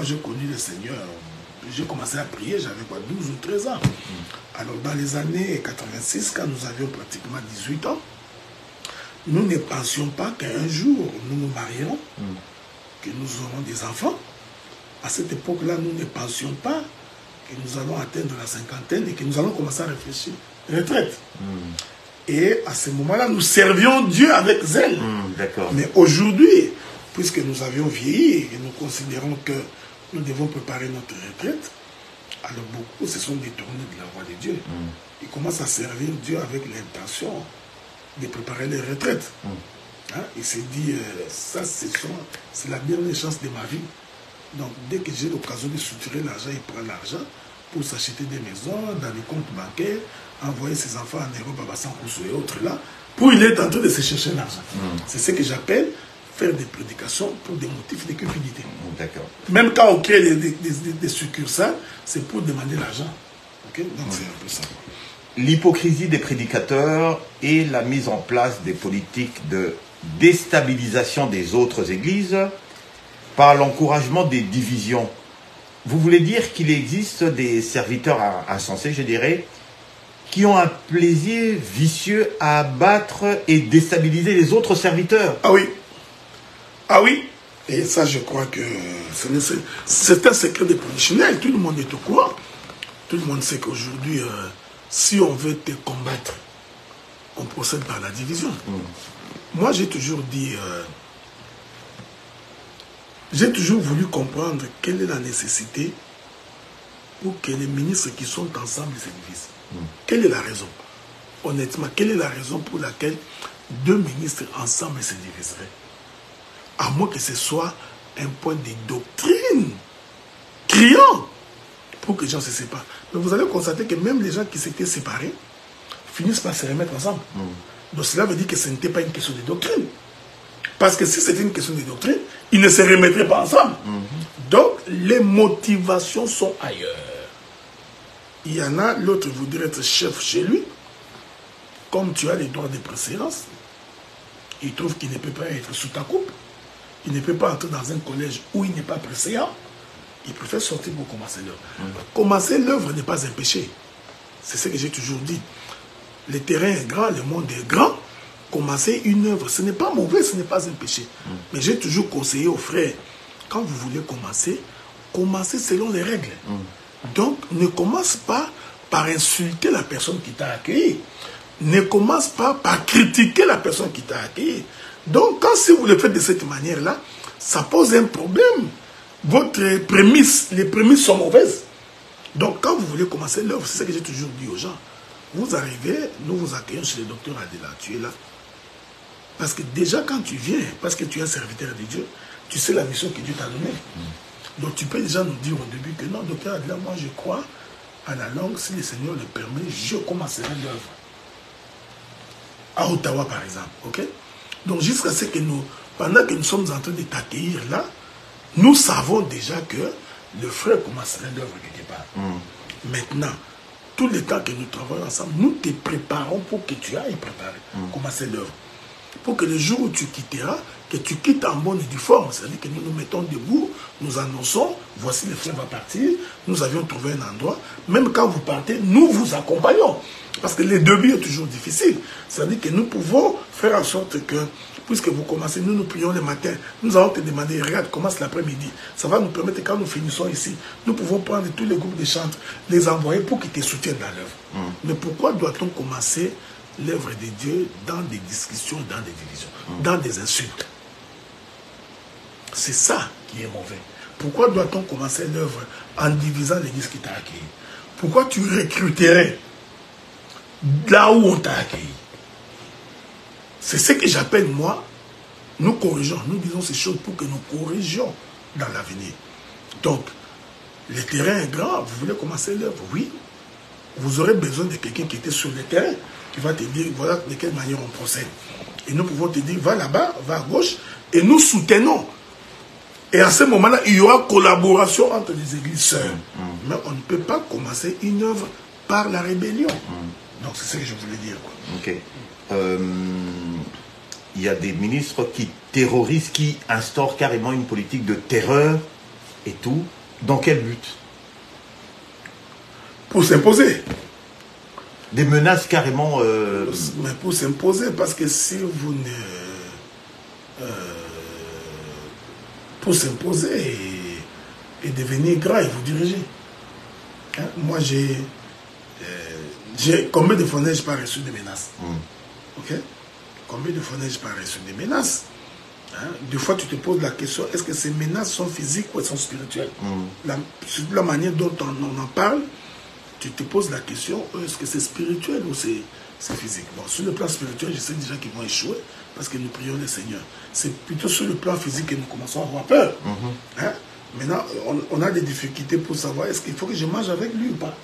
j'ai connu le Seigneur, j'ai commencé à prier, j'avais quoi, 12 ou 13 ans. Alors dans les années 86, quand nous avions pratiquement 18 ans, nous ne pensions pas qu'un jour nous nous marions, que nous aurons des enfants. À cette époque-là, nous ne pensions pas que nous allons atteindre la cinquantaine et que nous allons commencer à réfléchir. Retraite. Et à ce moment-là, nous servions Dieu avec zèle. Mais aujourd'hui, puisque nous avions vieilli et nous considérons que nous devons préparer notre retraite, alors beaucoup se sont détournés de la voie de Dieu. Ils commencent à servir Dieu avec l'intention de préparer les retraites. Hein? Il s'est dit, ça c'est la dernière chance de ma vie. Donc dès que j'ai l'occasion de soutirer l'argent, il prend l'argent pour s'acheter des maisons, dans les comptes bancaires, envoyer ses enfants en Europe, à Bassan-Koussou et autres là, pour il est en train de se chercher l'argent. C'est ce que j'appelle faire des prédications pour des motifs de cupidité. Même quand on crée des succursales, c'est pour demander l'argent. Okay? Donc c'est un peu ça. L'hypocrisie des prédicateurs et la mise en place des politiques de déstabilisation des autres églises par l'encouragement des divisions. Vous voulez dire qu'il existe des serviteurs insensés, je dirais, qui ont un plaisir vicieux à abattre et déstabiliser les autres serviteurs? Ah oui. Ah oui. Et ça, je crois que c'est un secret des professionnels. Tout le monde est au courant. Tout le monde sait qu'aujourd'hui, si on veut te combattre, on procède par la division. Moi, j'ai toujours dit... j'ai toujours voulu comprendre quelle est la nécessité pour que les ministres qui sont ensemble se divisent. Quelle est la raison? Honnêtement, quelle est la raison pour laquelle deux ministres ensemble se diviseraient? À moins que ce soit un point de doctrine criant pour que les gens se séparent. Mais vous allez constater que même les gens qui s'étaient séparés finissent par se remettre ensemble. Donc cela veut dire que ce n'était pas une question de doctrine. Parce que si c'était une question de doctrine, ils ne se remettraient pas ensemble. Donc, les motivations sont ailleurs. Il y en a, l'autre voudrait être chef chez lui. Comme tu as les droits de préséance, il trouve qu'il ne peut pas être sous ta coupe. Il ne peut pas entrer dans un collège où il n'est pas préséant. Il préfère sortir pour commencer l'œuvre. Commencer l'œuvre n'est pas un péché. C'est ce que j'ai toujours dit. Le terrain est grand, le monde est grand. Commencer une œuvre, ce n'est pas mauvais, ce n'est pas un péché. Mais j'ai toujours conseillé aux frères, quand vous voulez commencer, commencez selon les règles. Donc, ne commence pas par insulter la personne qui t'a accueilli. Ne commence pas par critiquer la personne qui t'a accueilli. Donc, si vous le faites de cette manière-là, ça pose un problème. Votre prémisse, les prémices sont mauvaises. Donc, quand vous voulez commencer l'œuvre, c'est ce que j'ai toujours dit aux gens. Vous arrivez, nous vous accueillons chez le docteur Adela, tu es là. Parce que déjà quand tu viens, parce que tu es un serviteur de Dieu, tu sais la mission que Dieu t'a donnée. Donc tu peux déjà nous dire au début que non, docteur Adela, moi je crois à la langue, si le Seigneur le permet, je commencerai l'œuvre. À Ottawa par exemple, ok? Donc jusqu'à ce que nous, pendant que nous sommes en train de t'accueillir là, nous savons déjà que le frère commencerait l'œuvre quelque part. Maintenant, tout le temps que nous travaillons ensemble, nous te préparons pour que tu ailles préparer, commencer l'œuvre. Pour que le jour où tu quitteras, que tu quittes en bonne et due forme. C'est-à-dire que nous nous mettons debout, nous annonçons, voici le frère va partir, nous avions trouvé un endroit. Même quand vous partez, nous vous accompagnons. Parce que le début est toujours difficile. C'est-à-dire que nous pouvons faire en sorte que, puisque vous commencez, nous prions le matin, nous allons te demander, regarde, commence l'après-midi. Ça va nous permettre, quand nous finissons ici, nous pouvons prendre tous les groupes de chantres, les envoyer pour qu'ils te soutiennent dans l'œuvre. Mais pourquoi doit-on commencer l'œuvre de Dieu dans des discussions, dans des divisions, dans des insultes? C'est ça qui est mauvais. Pourquoi doit-on commencer l'œuvre en divisant l'église qui t'a accueilli? Pourquoi tu recruterais là où on t'a accueilli? C'est ce que j'appelle, moi, nous corrigeons, nous disons ces choses pour que nous corrigions dans l'avenir. Donc, le terrain est grand, vous voulez commencer l'œuvre, oui. Vous aurez besoin de quelqu'un qui était sur le terrain, qui va te dire, voilà de quelle manière on procède. Et nous pouvons te dire, va là-bas, va à gauche, et nous soutenons. Et à ce moment-là, il y aura collaboration entre les églises sœurs. Mais on ne peut pas commencer une œuvre par la rébellion. Donc c'est ce que je voulais dire, quoi. Ok. Il y a des ministres qui terrorisent, qui instaurent carrément une politique de terreur et tout. Dans quel but? Pour s'imposer. Des menaces carrément... Mais pour s'imposer, parce que si vous ne... pour s'imposer et devenir grand et vous diriger. Hein? Moi, combien de fois n'ai-je pas reçu des menaces? Ok? Combien de fois n'ai-je pas reçu des menaces? Hein? Des fois, tu te poses la question, est-ce que ces menaces sont physiques ou elles sont spirituelles? Sur la manière dont on en parle, tu te poses la question, est-ce que c'est spirituel ou c'est physique? Bon, sur le plan spirituel, je sais déjà qu'ils vont échouer parce que nous prions le Seigneur. C'est plutôt sur le plan physique que nous commençons à avoir peur. Hein? Maintenant, on a des difficultés pour savoir, est-ce qu'il faut que je mange avec lui ou pas?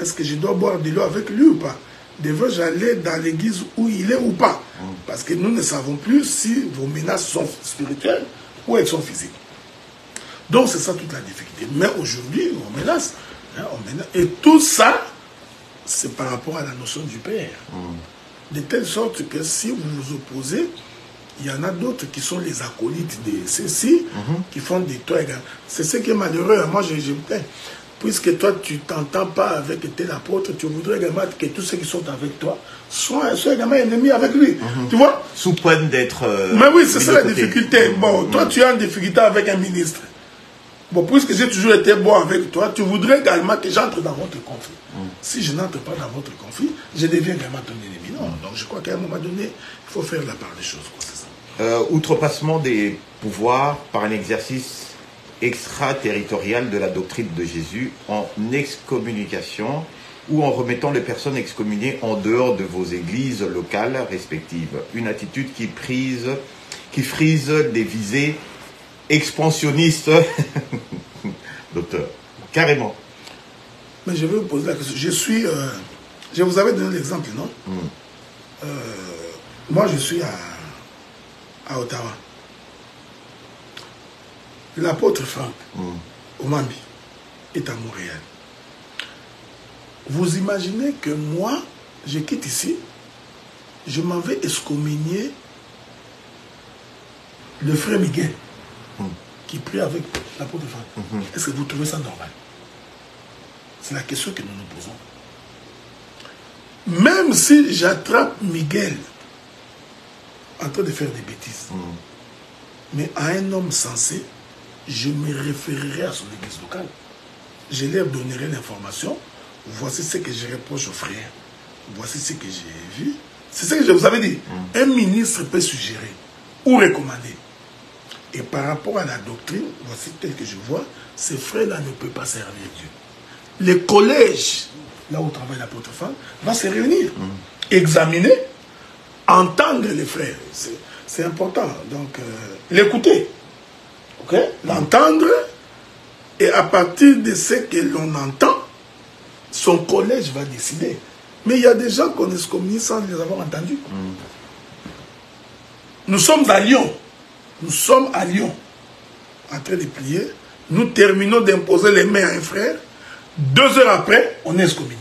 Est-ce que je dois boire de l'eau avec lui ou pas? Devrais-je aller dans l'église où il est ou pas? Parce que nous ne savons plus si vos menaces sont spirituelles ou elles sont physiques. Donc c'est ça toute la difficulté. Mais aujourd'hui, on menace. Hein, et tout ça, c'est par rapport à la notion du Père. De telle sorte que si vous vous opposez, il y en a d'autres qui sont les acolytes de ceux-ci, qui font des toi également. C'est ce qui est malheureux. Moi, je me plains. Puisque toi, tu ne t'entends pas avec tel apôtre, tu voudrais également que tous ceux qui sont avec toi soient également ennemis avec lui. Tu vois? Sous peine d'être... Mais oui, c'est ça la difficulté. Bon, toi, tu as une difficulté avec un ministre. Bon, puisque j'ai toujours été bon avec toi, tu voudrais également que j'entre dans votre conflit. Si je n'entre pas dans votre conflit, je deviens également ton ennemi. Non, donc je crois qu'à un moment donné, il faut faire la part des choses. C'est ça. Outrepassement des pouvoirs par un exercice extraterritorial de la doctrine de Jésus en excommunication ou en remettant les personnes excommuniées en dehors de vos églises locales respectives. Une attitude qui frise des visées expansionnistes. Docteur, carrément. Mais je vais vous poser la question. Je vous avais donné l'exemple, non? Moi, je suis à Ottawa. L'apôtre Franck Omambi est à Montréal. Vous imaginez que moi, je quitte ici, je m'en vais excommunier le frère Miguel qui prie avec l'apôtre Franck. Est-ce que vous trouvez ça normal? C'est la question que nous nous posons. Même si j'attrape Miguel en train de faire des bêtises, mais à un homme sensé, je me référerai à son église locale. Je leur donnerai l'information. Voici ce que je reproche aux frères. Voici ce que j'ai vu. C'est ce que je vous avais dit. Un ministre peut suggérer ou recommander. Et par rapport à la doctrine, voici tel que je vois, ces frères-là ne peuvent pas servir Dieu. Les collèges, là où travaille l'apôtre Franck, va se réunir, examiner, entendre les frères. C'est important. Donc, l'écouter. L'entendre, et à partir de ce que l'on entend, son collège va décider. Mais il y a des gens qu'on excommunie sans les avoir entendus. Nous sommes à Lyon. Nous sommes à Lyon, en train de prier. Nous terminons d'imposer les mains à un frère. 2 heures après, on est excommunié.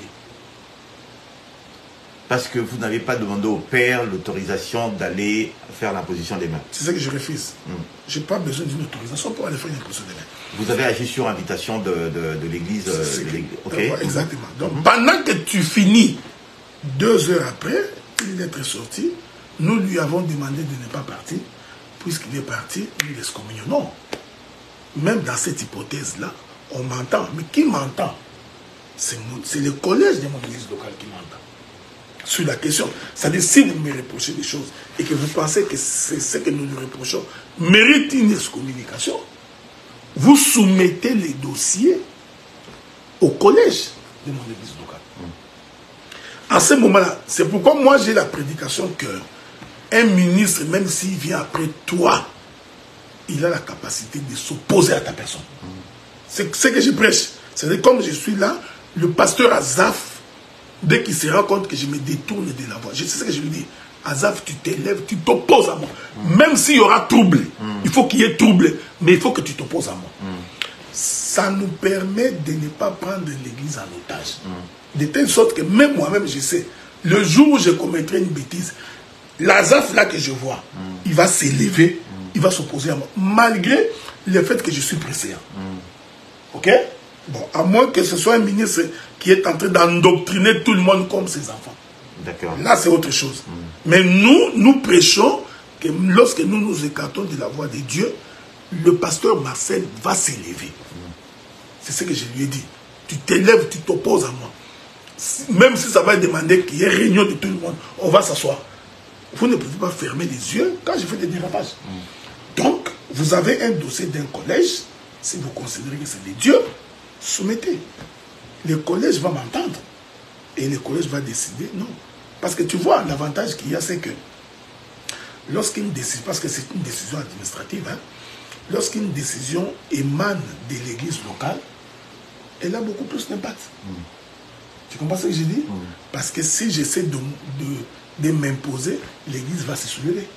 Parce que vous n'avez pas demandé au Père l'autorisation d'aller faire l'imposition des mains. C'est ça que je refuse. Je n'ai pas besoin d'une autorisation pour aller faire l'imposition des mains. Vous avez agi sur invitation de l'église. Exactement. Donc, pendant que tu finis, 2 heures après, il est sorti, nous lui avons demandé de ne pas partir. Puisqu'il est parti, nous l'excommunions. Non. Même dans cette hypothèse-là, on m'entend. Mais qui m'entend? C'est le collège de mon église locale qui m'entend. Sur la question. C'est-à-dire, si vous me reprochez des choses et que vous pensez que c'est ce que nous lui reprochons mérite une excommunication, vous soumettez les dossiers au collège de mon église locale. À ce moment-là, c'est pourquoi moi j'ai la prédication que un ministre, même s'il vient après toi, il a la capacité de s'opposer à ta personne. C'est ce que je prêche. C'est-à-dire, comme je suis là, le pasteur Azaf, dès qu'il se rend compte que je me détourne de la voie, c'est ce que je lui dis. Azaf, tu t'élèves, tu t'opposes à moi. Même s'il y aura trouble, il faut qu'il y ait trouble, mais il faut que tu t'opposes à moi. Ça nous permet de ne pas prendre l'église en otage. De telle sorte que même moi-même, je sais, le jour où je commettrai une bêtise, l'Azaf là que je vois, il va s'élever, il va s'opposer à moi, malgré le fait que je suis pressé. Ok? Ok? Bon, à moins que ce soit un ministre qui est en train d'endoctriner tout le monde comme ses enfants. D'accord. Là, c'est autre chose. Mais nous prêchons que lorsque nous nous écartons de la voix de Dieu, le pasteur Marcel va s'élever. C'est ce que je lui ai dit. Tu t'élèves, tu t'opposes à moi. Même si ça va demander qu'il y ait réunion de tout le monde, on va s'asseoir. Vous ne pouvez pas fermer les yeux quand je fais des dérapages. Donc, vous avez un dossier d'un collège, si vous considérez que c'est de Dieu, soumettez. Le collège va m'entendre. Et le collège va décider, non. Parce que tu vois, l'avantage qu'il y a, c'est que lorsqu'une décision, parce que c'est une décision administrative, hein, lorsqu'une décision émane de l'église locale, elle a beaucoup plus d'impact. Tu comprends ce que je dis? Parce que si j'essaie de m'imposer, l'église va se soulever.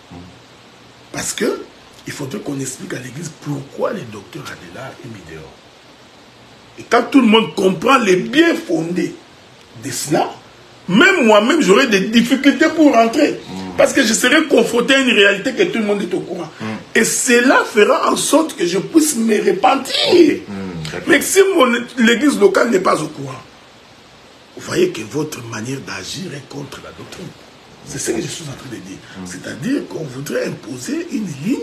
Parce que il faudrait qu'on explique à l'église pourquoi le docteur Adela est mis dehors. Et quand tout le monde comprend les biens fondés de cela, même moi-même, j'aurai des difficultés pour rentrer. Parce que je serai confronté à une réalité que tout le monde est au courant. Et cela fera en sorte que je puisse me repentir. Mais si l'église locale n'est pas au courant, vous voyez que votre manière d'agir est contre la doctrine. C'est ce que je suis en train de dire. C'est-à-dire qu'on voudrait imposer une ligne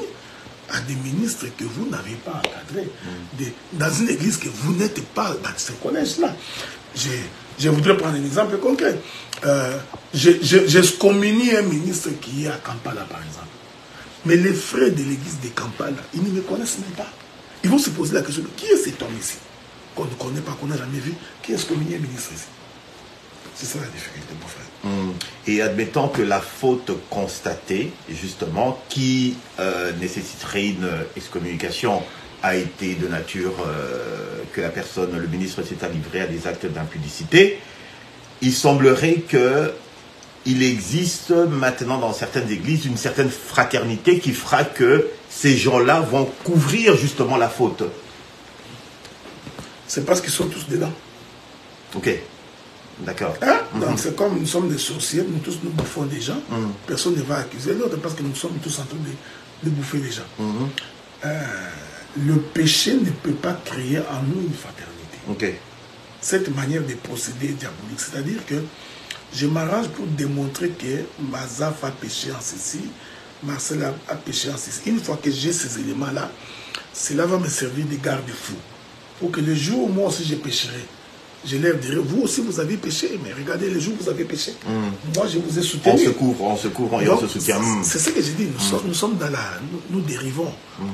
à des ministres que vous n'avez pas encadrés, dans une église que vous n'êtes pas dans ce collège-là. Je voudrais prendre un exemple concret. J'ai communié un ministre qui est à Kampala, par exemple. Mais les frères de l'église de Kampala, ils ne me connaissent même pas. Ils vont se poser la question, qui est cet homme ici? Qu'on ne connaît pas, qu'on n'a jamais vu. Qui est ce communié un ministre ici? C'est ça la difficulté, mon frère. Et admettons que la faute constatée, justement, qui nécessiterait une excommunication, a été de nature que la personne, le ministre s'est livré à des actes d'impudicité, il semblerait qu'il existe maintenant dans certaines églises une certaine fraternité qui fera que ces gens-là vont couvrir justement la faute. C'est parce qu'ils sont tous dedans. Ok. D'accord. Hein? Donc c'est comme nous sommes des sorciers, nous tous nous bouffons des gens. Personne ne va accuser l'autre parce que nous sommes tous en train de bouffer les gens. Le péché ne peut pas créer en nous une fraternité. Ok. Cette manière de procéder est diabolique. C'est-à-dire que je m'arrange pour démontrer que Mazaf a péché en ceci, Marcel a péché en ceci. Une fois que j'ai ces éléments-là, cela va me servir de garde-fou. Pour que le jour où moi aussi je pécherai, je leur dirai, vous aussi vous avez péché, mais regardez le jour où vous avez péché. Moi je vous ai soutenu. On se couvre et on se soutient. C'est ce que j'ai dit, nous sommes dans la... Nous dérivons,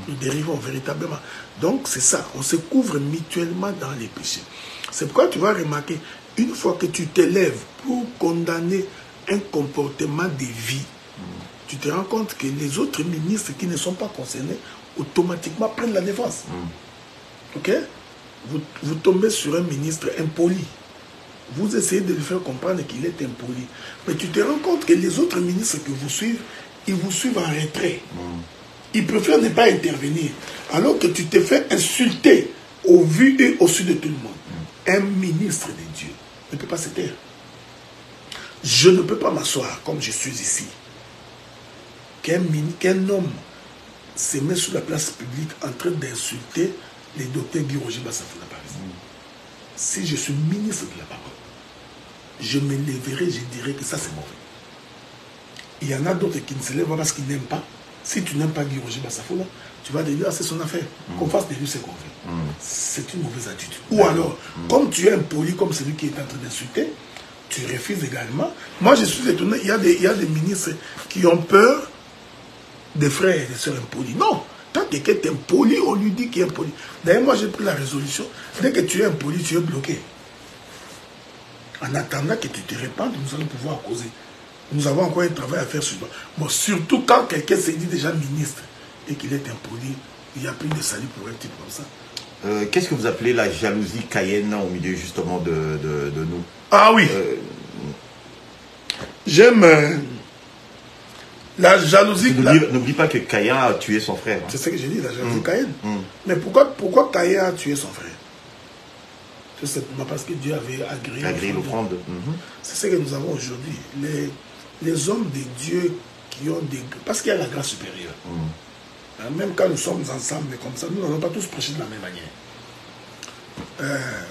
nous dérivons véritablement. Donc c'est ça, on se couvre mutuellement dans les péchés. C'est pourquoi tu vas remarquer, une fois que tu t'élèves pour condamner un comportement de vie, tu te rends compte que les autres ministres qui ne sont pas concernés, automatiquement prennent la défense. Ok? Vous tombez sur un ministre impoli. Vous essayez de lui faire comprendre qu'il est impoli. Mais tu te rends compte que les autres ministres que vous suivez, ils vous suivent en retrait. Ils préfèrent ne pas intervenir. Alors que tu te fais insulter au vu et au su de tout le monde. Un ministre de Dieu ne peut pas se taire. Je ne peux pas m'asseoir comme je suis ici. Qu'un homme se met sur la place publique en train d'insulter les docteurs Guy Roger Bassafouna, par exemple. Si je suis ministre de la parole, je me lèverai, je dirai que ça c'est mauvais. Il y en a d'autres qui ne se lèvent pas parce qu'ils n'aiment pas. Si tu n'aimes pas Guy Roger Bassafouna, tu vas dire, ah, c'est son affaire. Qu'on fasse de lui ce qu'on veut. C'est une mauvaise attitude. Ou alors, comme tu es impoli comme celui qui est en train d'insulter, tu refuses également. Moi, je suis étonné, il y a des ministres qui ont peur des frères et des sœurs impolis. Non. Quand quelqu'un est impoli, on lui dit qu'il est impoli. D'ailleurs, moi, j'ai pris la résolution. Dès que tu es impoli, tu es bloqué. En attendant que tu te répandes, nous allons pouvoir causer. Nous avons encore un travail à faire sur toi. Bon, surtout quand quelqu'un s'est dit déjà ministre et qu'il est impoli, il n'y a plus de salut pour un type comme ça. Qu'est-ce que vous appelez la jalousie cayenne au milieu justement de nous? Ah oui. J'aime... La jalousie... N'oublie pas que Caïn a tué son frère. Hein. C'est ce que j'ai dit, la jalousie Caïn. Mais pourquoi Caïn a tué son frère? Tout simplement parce que Dieu avait agréé l'offrande. C'est ce que nous avons aujourd'hui. Les hommes de Dieu qui ont des... Parce qu'il y a la grâce supérieure. Même quand nous sommes ensemble comme ça, nous n'allons pas tous prêcher de la même manière.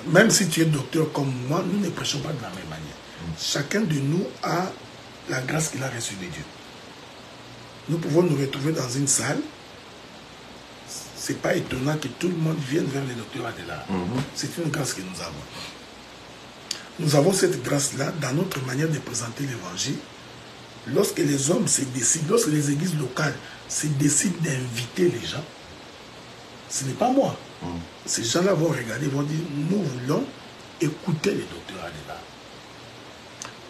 même si tu es docteur comme moi, nous ne prêchons pas de la même manière. Chacun de nous a la grâce qu'il a reçue de Dieu. Nous pouvons nous retrouver dans une salle. Ce n'est pas étonnant que tout le monde vienne vers le docteur Adela. C'est une grâce que nous avons. Nous avons cette grâce-là dans notre manière de présenter l'évangile. Lorsque les hommes se décident, lorsque les églises locales se décident d'inviter les gens, ce n'est pas moi. Ces gens-là vont regarder, vont dire, nous voulons écouter le docteur Adela.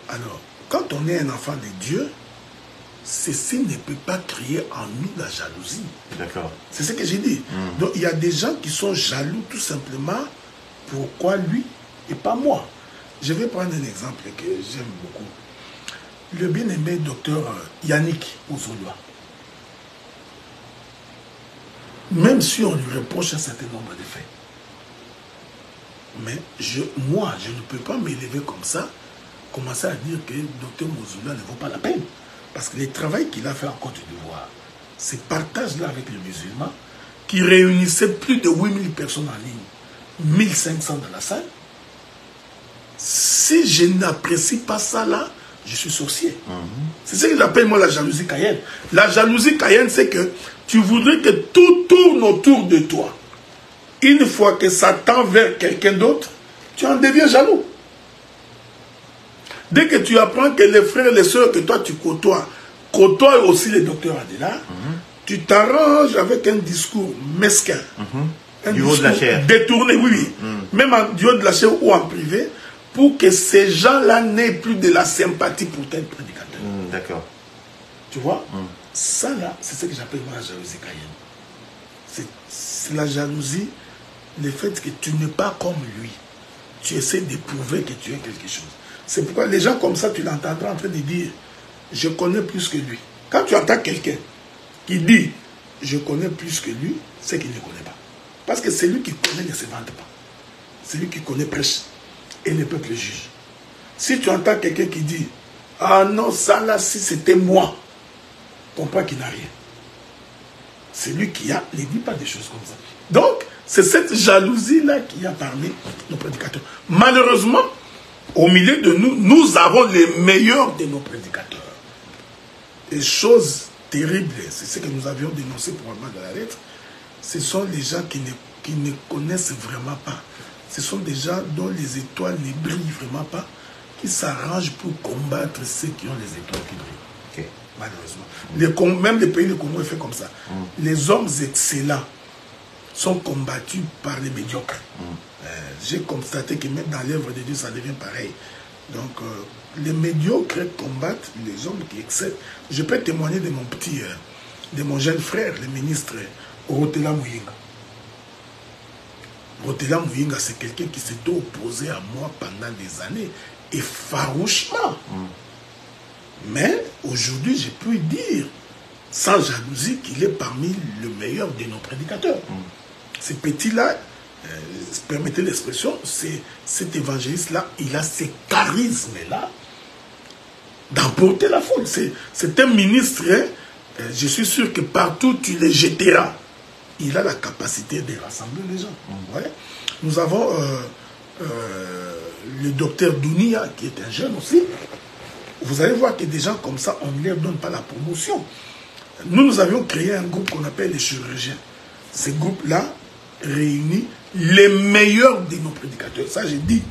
Alors, quand on est un enfant de Dieu, ceci ne peut pas créer en nous la jalousie. D'accord. C'est ce que j'ai dit. Donc, il y a des gens qui sont jaloux tout simplement. Pourquoi lui et pas moi? Je vais prendre un exemple que j'aime beaucoup. Le bien-aimé docteur Yannick Ouzoulua. Même si on lui reproche un certain nombre de faits. Mais moi, je ne peux pas m'élever comme ça, commencer à dire que docteur Ouzoulua ne vaut pas la peine. Parce que le travail qu'il a fait en Côte d'Ivoire, ce partage-là avec les musulmans, qui réunissait plus de 8000 personnes en ligne, 1500 dans la salle, si je n'apprécie pas ça là, je suis sorcier. C'est ce que j'appelle moi la jalousie cayenne. La jalousie cayenne, c'est que tu voudrais que tout tourne autour de toi. Une fois que ça tend vers quelqu'un d'autre, tu en deviens jaloux. Dès que tu apprends que les frères et les sœurs que toi tu côtoies aussi le docteur Adela, tu t'arranges avec un discours mesquin. Un du haut de la chair. Détourné, oui. Même du haut de la chair ou en privé, pour que ces gens-là n'aient plus de la sympathie pour tel prédicateur. D'accord. Tu vois? Ça là, c'est ce que j'appelle moi la jalousie cayenne. C'est la jalousie, le fait que tu n'es pas comme lui. Tu essaies de prouver que tu es quelque chose. C'est pourquoi les gens comme ça, tu l'entendras en train de dire « Je connais plus que lui ». Quand tu entends quelqu'un qui dit « Je connais plus que lui », c'est qu'il ne connaît pas. Parce que celui qui connaît ne se vante pas. Celui qui connaît prêche. Et le peuple juge. Si tu entends quelqu'un qui dit « Ah non, ça là, si c'était moi », comprends qu'il n'a rien. Celui qui a, ne dit pas des choses comme ça. Donc, c'est cette jalousie-là qu'il y a parmi nos prédicateurs. Malheureusement, au milieu de nous, nous avons les meilleurs de nos prédicateurs. Et chose terrible, c'est ce que nous avions dénoncé probablement dans la lettre, ce sont les gens qui ne connaissent vraiment pas. Ce sont des gens dont les étoiles ne brillent vraiment pas, qui s'arrangent pour combattre ceux qui ont les étoiles qui brillent. Okay. Malheureusement. Même les pays de Congo est fait comme ça. Les hommes excellents sont combattus par les médiocres. J'ai constaté que même dans l'œuvre de Dieu, ça devient pareil. Donc, les médiocres combattent les hommes qui excellent. Je peux témoigner de mon jeune frère, le ministre Rotela Muyinga. Rotela Muyinga, c'est quelqu'un qui s'est opposé à moi pendant des années, et farouchement. Mais aujourd'hui, je peux dire, sans jalousie, qu'il est parmi le meilleur de nos prédicateurs. Ces petits-là, permettez l'expression, cet évangéliste-là, il a ces charismes-là d'emporter la foule. C'est un ministre, je suis sûr que partout tu les jetteras. Il a la capacité de rassembler les gens. Ouais. Nous avons le docteur Dounia, qui est un jeune aussi. Vous allez voir que des gens comme ça, on ne leur donne pas la promotion. Nous avions créé un groupe qu'on appelle les chirurgiens. Ce groupe-là réunit les meilleurs de nos prédicateurs. Ça, j'ai dit,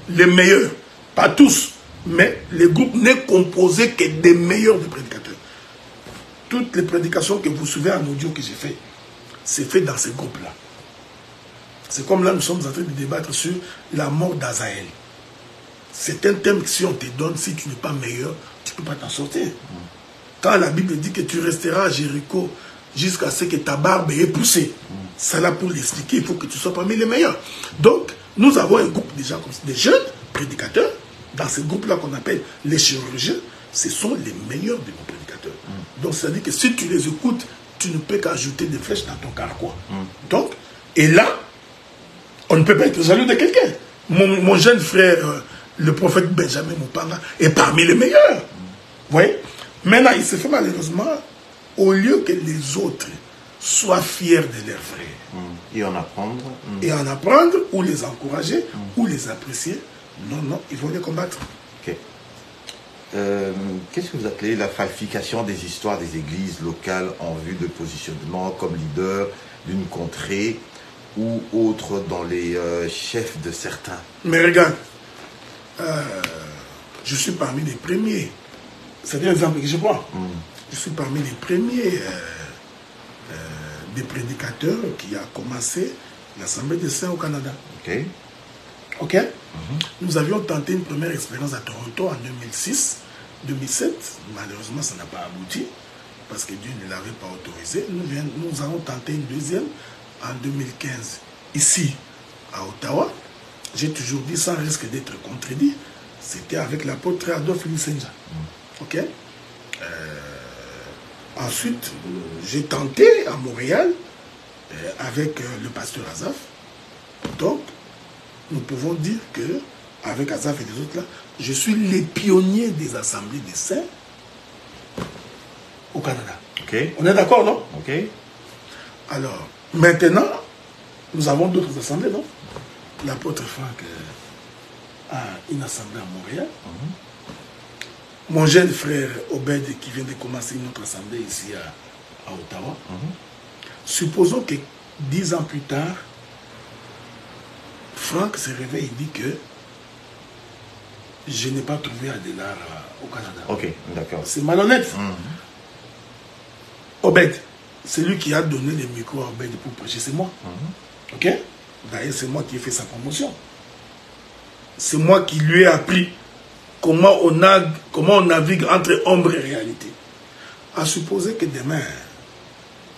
les meilleurs. Pas tous, mais le groupe n'est composé que des meilleurs des prédicateurs. Toutes les prédications que vous suivez en audio que j'ai fait, c'est fait dans ce groupe-là. C'est comme là, nous sommes en train de débattre sur la mort d'Azaël. C'est un thème que si on te donne, si tu n'es pas meilleur, tu ne peux pas t'en sortir. Quand la Bible dit que tu resteras à Jéricho jusqu'à ce que ta barbe ait poussé, ça là pour l'expliquer, il faut que tu sois parmi les meilleurs. Donc, nous avons un groupe de gens comme ça, des jeunes prédicateurs, dans ce groupe-là qu'on appelle les chirurgiens, ce sont les meilleurs de nos prédicateurs. Donc, c'est-à-dire que si tu les écoutes, tu ne peux qu'ajouter des flèches dans ton carquois. Donc, et là, on ne peut pas être jaloux de quelqu'un. Mon jeune frère, le prophète Benjamin Mupanga, est parmi les meilleurs. Vous voyez? Maintenant, il se fait malheureusement, au lieu que les autres soient fiers de leurs frères. Et en apprendre. Et en apprendre, ou les encourager, ou les apprécier. Non, non, il faut les combattre. Ok. Qu'est-ce que vous appelez la falsification des histoires des églises locales en vue de positionnement comme leader d'une contrée ou autre dans les chefs de certains? Mais regarde, je suis parmi les premiers. C'est un exemple que je prends. Je suis parmi les premiers des prédicateurs qui a commencé l'Assemblée des Saints au Canada. Ok. Ok. Nous avions tenté une première expérience à Toronto en 2006, 2007. Malheureusement, ça n'a pas abouti parce que Dieu ne l'avait pas autorisé. Nous avons tenté une deuxième en 2015 ici à Ottawa. J'ai toujours dit, sans risque d'être contredit, c'était avec l'apôtre Adolphe Lusenja. Ok. Ensuite, j'ai tenté à Montréal avec le pasteur Azaf. Donc, nous pouvons dire que, avec Azaf et les autres là, je suis les pionniers des assemblées des saints au Canada. Okay. On est d'accord, non? Ok. Alors, maintenant, nous avons d'autres assemblées, non? L'apôtre Franck a une assemblée à Montréal. Mon jeune frère Obed qui vient de commencer une autre assemblée ici à Ottawa. Supposons que 10 ans plus tard, Franck se réveille et dit que je n'ai pas trouvé Adélard au Canada. Ok, d'accord. C'est malhonnête. Obed, c'est lui qui a donné les micros à Obed pour prêcher, c'est moi. Ok? D'ailleurs, c'est moi qui ai fait sa promotion. C'est moi qui lui ai appris comment on navigue entre ombre et réalité. À supposer que demain,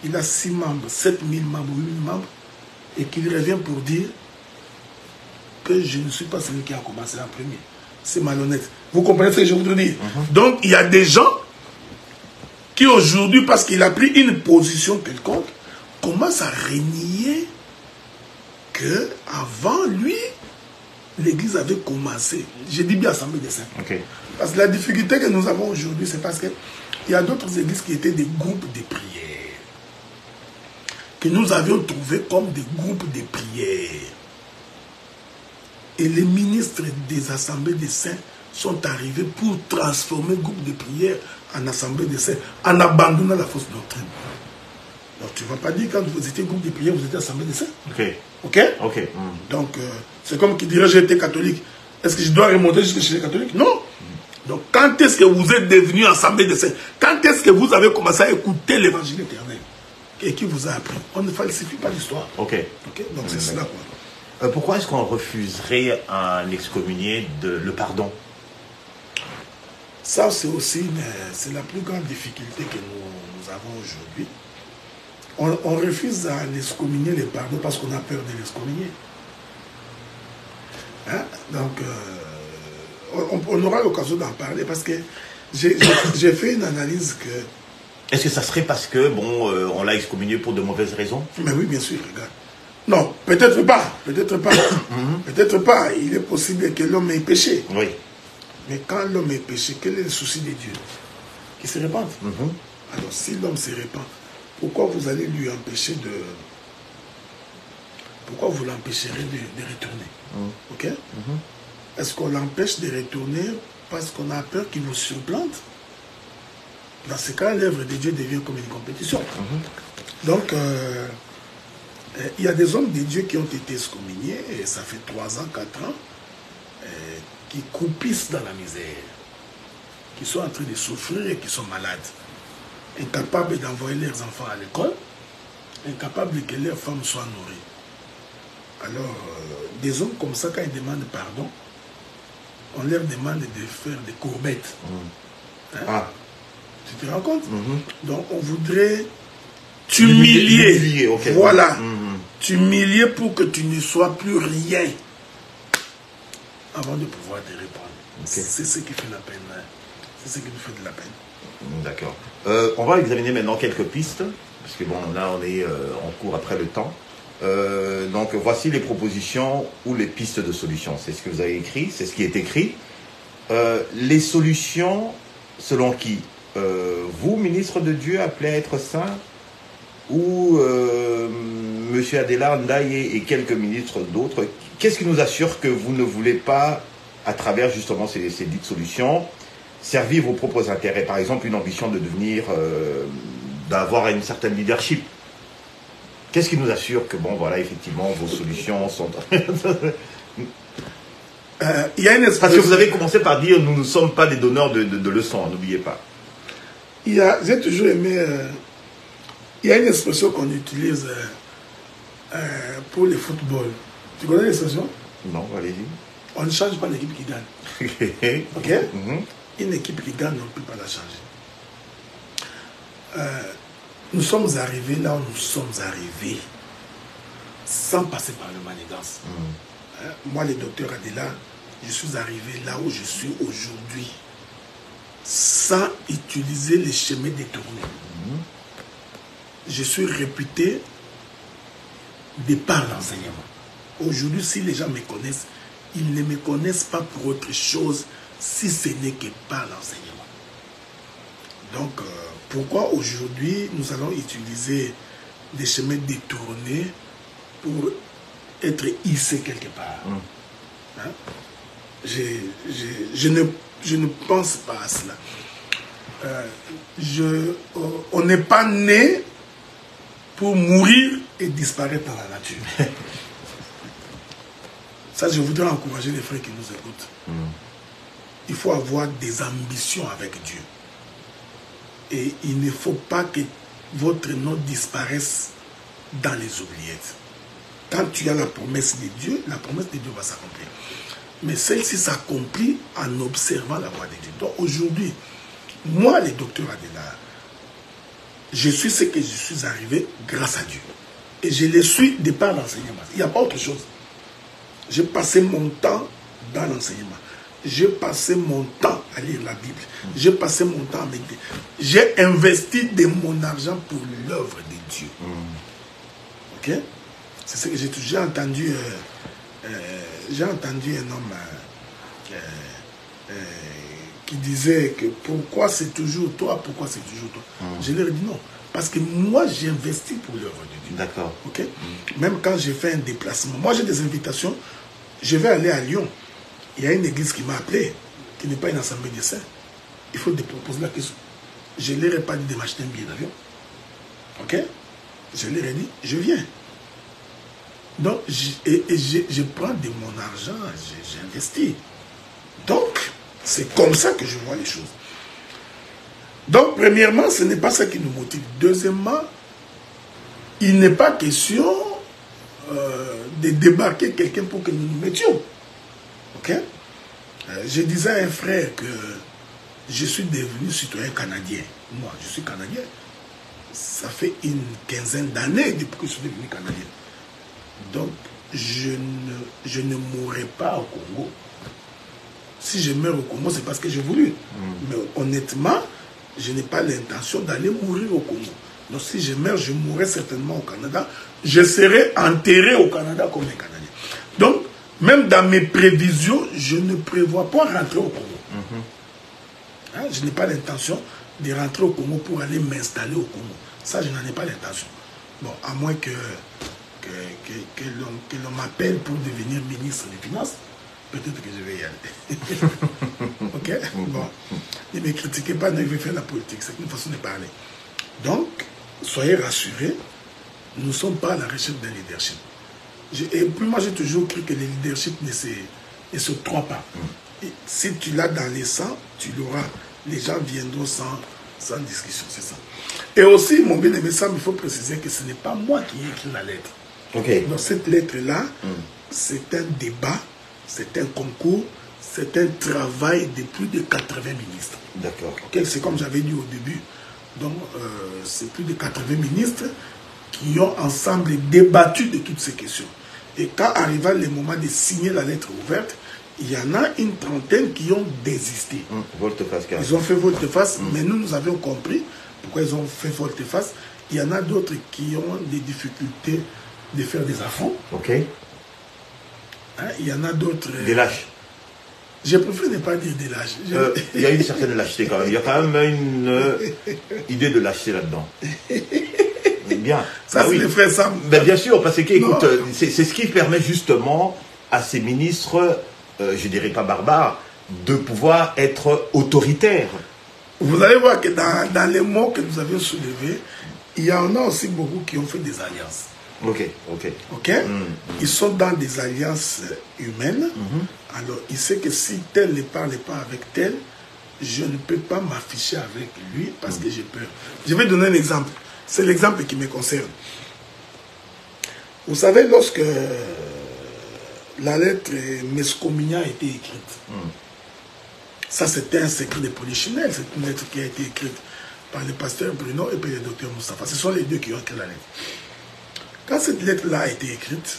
il a 6 membres, 7000 membres, 8000 membres, et qu'il revient pour dire que je ne suis pas celui qui a commencé en premier. C'est malhonnête. Vous comprenez ce que je voudrais dire? Donc, il y a des gens qui aujourd'hui, parce qu'il a pris une position quelconque, commencent à renier que avant lui, l'Église avait commencé. Je dis bien Assemblée des Saints. Okay. Parce que la difficulté que nous avons aujourd'hui, c'est parce qu'il y a d'autres églises qui étaient des groupes de prière. Que nous avions trouvés comme des groupes de prière. Et les ministres des Assemblées des Saints sont arrivés pour transformer le groupe de prière en Assemblée des Saints, en abandonnant la fausse doctrine. Donc tu ne vas pas dire quand vous étiez groupe de prière, vous étiez Assemblée des Saints. Ok. Ok? Ok. Donc, c'est comme qui dirait j'ai été catholique. Est-ce que je dois remonter jusqu'à chez les catholiques? Non. Donc, quand est-ce que vous êtes devenu Assemblée des Saints? Quand est-ce que vous avez commencé à écouter l'évangile éternel? Et qui vous a appris? On ne falsifie pas l'histoire. Ok. Ok? Donc, c'est cela quoi. Pourquoi est-ce qu'on refuserait à un excommunié le pardon? Ça, c'est aussi c'est la plus grande difficulté que nous avons aujourd'hui. On refuse à l'excommunier les pardons parce qu'on a peur de l'excommunier. Hein? Donc, on aura l'occasion d'en parler parce que j'ai fait une analyse que... Est-ce que ça serait parce que, bon, on l'a excommunié pour de mauvaises raisons? Mais oui, bien sûr, regarde. Non, peut-être pas, peut-être pas. Peut-être pas. Il est possible que l'homme ait péché. Oui. Mais quand l'homme est péché, quel est le souci de Dieu? Qu'il se répande. Alors, si l'homme se répand, pourquoi vous allez lui empêcher de... Pourquoi vous l'empêcherez de retourner? Ok? Est-ce qu'on l'empêche de retourner parce qu'on a peur qu'il vous surplante? Dans ce cas, l'œuvre de Dieu devient comme une compétition. Donc, il y a des hommes de Dieu qui ont été excommuniés, et ça fait 3 ans, 4 ans, qui croupissent dans la misère, qui sont en train de souffrir et qui sont malades, incapables d'envoyer leurs enfants à l'école, incapables que leurs femmes soient nourries. Alors, des hommes comme ça, quand ils demandent pardon, on leur demande de faire des courbettes. Hein? Tu te rends compte? Donc, on voudrait t'humilier. Okay. Voilà. T'humilier pour que tu ne sois plus rien avant de pouvoir te répondre. Okay. C'est ce qui fait la peine. Hein? C'est ce qui nous fait de la peine. D'accord. On va examiner maintenant quelques pistes, parce que bon, là, on est en cours après le temps. Donc, voici les propositions ou les pistes de solutions. C'est ce que vous avez écrit, c'est ce qui est écrit. Les solutions, selon qui? Vous, ministre de Dieu, appelé à être saint, ou M. Adela Ndaye et quelques ministres d'autres, qu'est-ce qui nous assure que vous ne voulez pas, à travers justement ces dites solutions, servir vos propres intérêts? Par exemple, une ambition de devenir, d'avoir une certaine leadership. Qu'est-ce qui nous assure que, bon, voilà, effectivement, vos solutions sont... Il y a une espèce... Parce que vous avez commencé par dire, nous ne sommes pas des donneurs de leçons, n'oubliez pas. J'ai toujours aimé... il y a une expression qu'on utilise pour le football. Tu connais l'expression? Non, allez-y. On ne change pas l'équipe qui gagne. Ok? Une équipe qui gagne, on ne peut pas la changer. Nous sommes arrivés là où nous sommes arrivés, sans passer par le manigance. Moi, le docteur Adela, je suis arrivé là où je suis aujourd'hui, sans utiliser les chemins détournés. Je suis réputé de par l'enseignement. Aujourd'hui, si les gens me connaissent, ils ne me connaissent pas pour autre chose, si ce n'est que par l'enseignement. Donc, pourquoi aujourd'hui, nous allons utiliser des chemins détournés pour être hissés quelque part? Hein? Je ne pense pas à cela. On n'est pas né pour mourir et disparaître dans la nature. Ça, je voudrais encourager les frères qui nous écoutent. Il faut avoir des ambitions avec Dieu. Et il ne faut pas que votre nom disparaisse dans les oubliettes. Quand tu as la promesse de Dieu, la promesse de Dieu va s'accomplir. Mais celle-ci s'accomplit en observant la voie de Dieu. Donc aujourd'hui, moi, le docteur Adela, je suis ce que je suis arrivé grâce à Dieu. Et je le suis de par l'enseignement. Il n'y a pas autre chose. J'ai passé mon temps dans l'enseignement. J'ai passé mon temps à lire la Bible. J'ai passé mon temps à méditer. J'ai investi de mon argent pour l'œuvre de Dieu. Ok? C'est ce que j'ai entendu. J'ai entendu un homme qui disait que pourquoi c'est toujours toi, pourquoi c'est toujours toi. Je leur ai dit non. Parce que moi, j'ai investi pour l'œuvre de Dieu. D'accord. Ok? Même quand j'ai fait un déplacement, moi j'ai des invitations. Je vais aller à Lyon. Il y a une église qui m'a appelé, qui n'est pas une assemblée de saints. Il faut te proposer la question. Je ne leur ai pas dit de m'acheter un billet d'avion. Ok? Je leur ai dit, je viens. Donc, je prends de mon argent, j'investis. Donc, c'est comme ça que je vois les choses. Donc, premièrement, ce n'est pas ça qui nous motive. Deuxièmement, il n'est pas question de débarquer quelqu'un pour que nous nous mettions. Ok? Je disais à un frère que je suis devenu citoyen canadien. Moi, je suis canadien. Ça fait une quinzaine d'années depuis que je suis devenu canadien. Donc, je ne mourrai pas au Congo. Si je meurs au Congo, c'est parce que j'ai voulu. Mais honnêtement, je n'ai pas l'intention d'aller mourir au Congo. Donc, si je meurs, je mourrai certainement au Canada. Je serai enterré au Canada comme un Canadien. Donc, même dans mes prévisions, je ne prévois pas rentrer au Congo. Hein, je n'ai pas l'intention de rentrer au Congo pour aller m'installer au Congo. Ça, je n'en ai pas l'intention. Bon, à moins que l'on m'appelle pour devenir ministre des Finances, peut-être que je vais y aller. Ok? Bon. Ne me critiquez pas, ne vais faire la politique. C'est une façon de parler. Donc, soyez rassurés, nous ne sommes pas à la recherche d'un leadership. Et puis moi, j'ai toujours cru que le leadership ne se trompe pas. Et si tu l'as dans les sangs, tu l'auras. Les gens viendront sans discussion, c'est ça. Et aussi, mon bien-aimé Sam, il faut préciser que ce n'est pas moi qui ai écrit la lettre. Okay. Donc cette lettre-là, c'est un débat, c'est un concours, c'est un travail de plus de 80 ministres. D'accord. Okay? C'est comme j'avais dit au début. Donc, c'est plus de 80 ministres qui ont ensemble débattu de toutes ces questions. Et quand arriva le moment de signer la lettre ouverte, il y en a une trentaine qui ont désisté. Volte-face. Ils ont fait volte-face, mais nous avons compris pourquoi ils ont fait volte-face. Il y en a d'autres qui ont des difficultés de faire des affronts. Ok. Hein, il y en a d'autres... Des lâches. Je préfère ne pas dire des lâches. Il y a une certaine lâcheté quand même. Il y a quand même une idée de lâcheté là-dedans. Bien. Ça, c'est les frères Sam. Ben, bien sûr, parce que, écoute, c'est ce qui permet justement à ces ministres, je dirais pas barbares, de pouvoir être autoritaires. Vous allez voir que dans les mots que nous avions soulevés, il y en a aussi beaucoup qui ont fait des alliances. Ok. Ils sont dans des alliances humaines. Alors, il sait que si tel ne parle pas avec tel, je ne peux pas m'afficher avec lui parce que j'ai peur. Je vais donner un exemple. C'est l'exemple qui me concerne. Vous savez, lorsque la lettre Mescomignan a été écrite, ça c'était un secret de Polichinelle, c'est une lettre qui a été écrite par le pasteur Bruno et par le docteur Moustapha. Ce sont les deux qui ont écrit la lettre. Quand cette lettre-là a été écrite,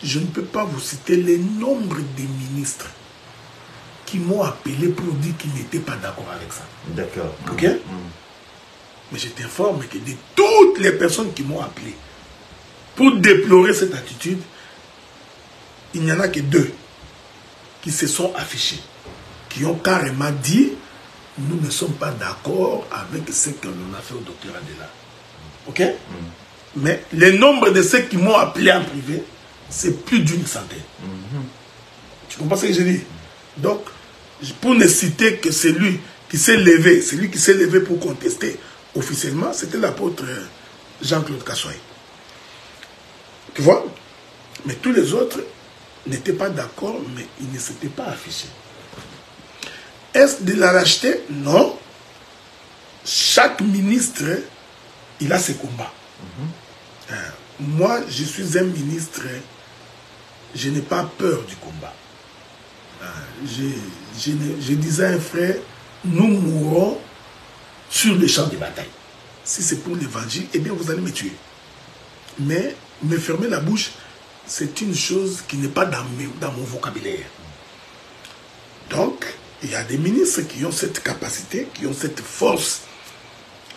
je ne peux pas vous citer le nombre de ministres qui m'ont appelé pour dire qu'ils n'étaient pas d'accord avec ça. D'accord. Ok? Mais je t'informe que de toutes les personnes qui m'ont appelé pour déplorer cette attitude, il n'y en a que 2 qui se sont affichés, qui ont carrément dit nous ne sommes pas d'accord avec ce que l'on a fait au docteur Adela. Ok? Mais le nombre de ceux qui m'ont appelé en privé, c'est plus d'une centaine. Tu comprends ce que je dis? Donc, pour ne citer que celui qui s'est levé pour contester officiellement, c'était l'apôtre Jean-Claude Kassoy. Tu vois? Mais tous les autres n'étaient pas d'accord, mais ils ne s'étaient pas affichés. Est-ce de la lâcheté? Non. Chaque ministre, il a ses combats. Moi, je suis un ministre, je n'ai pas peur du combat. Je disais à un frère, nous mourrons sur le champ de bataille. Si c'est pour l'évangile, eh bien vous allez me tuer. Mais me fermer la bouche, c'est une chose qui n'est pas dans mon vocabulaire. Donc, il y a des ministres qui ont cette capacité, qui ont cette force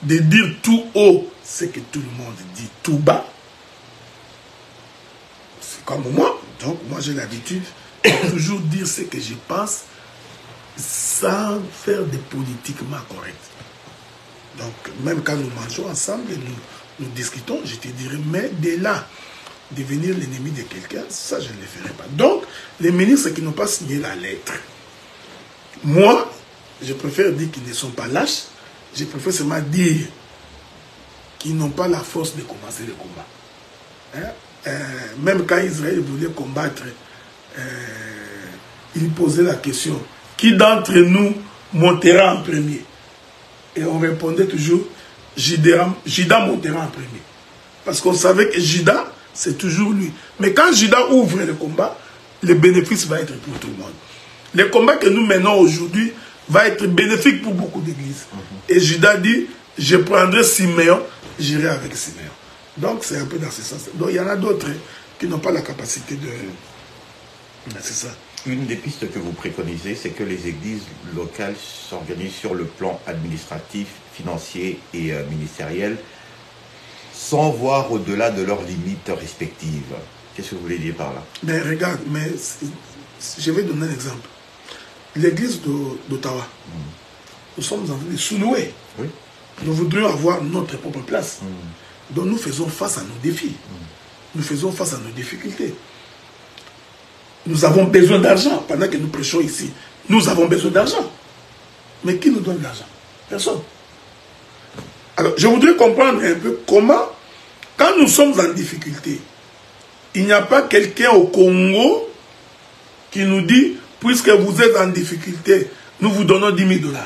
de dire tout haut ce que tout le monde dit tout bas. C'est comme moi. Donc, moi, j'ai l'habitude de toujours dire ce que je pense sans faire de politiquement correct. Donc, même quand nous mangeons ensemble et nous discutons, je te dirais, mais de là, devenir l'ennemi de quelqu'un, ça, je ne le ferai pas. Donc, les ministres qui n'ont pas signé la lettre, moi, je préfère dire qu'ils ne sont pas lâches, je préfère seulement dire qu'ils n'ont pas la force de commencer le combat. Même quand Israël voulait combattre, il posait la question, qui d'entre nous montera en premier? Et on répondait toujours, Jida montera en premier. Parce qu'on savait que Jida, c'est toujours lui. Mais quand Jida ouvre le combat, le bénéfice va être pour tout le monde. Le combat que nous menons aujourd'hui va être bénéfique pour beaucoup d'églises. Et Judas dit, je prendrai Siméon, j'irai avec Siméon. Donc c'est un peu dans ce sens. Donc il y en a d'autres qui n'ont pas la capacité de... C'est ça. Une des pistes que vous préconisez, c'est que les églises locales s'organisent sur le plan administratif, financier et ministériel, sans voir au-delà de leurs limites respectives. Qu'est-ce que vous voulez dire par là? Mais regarde, je vais donner un exemple. L'église d'Ottawa, nous sommes en train de sous-louer. Oui. Nous voudrions avoir notre propre place. Donc nous faisons face à nos défis. Nous faisons face à nos difficultés. Nous avons besoin d'argent. Pendant que nous prêchons ici, nous avons besoin d'argent. Mais qui nous donne l'argent? Personne. Alors, je voudrais comprendre un peu comment, quand nous sommes en difficulté, il n'y a pas quelqu'un au Congo qui nous dit, puisque vous êtes en difficulté, nous vous donnons 10 000 $.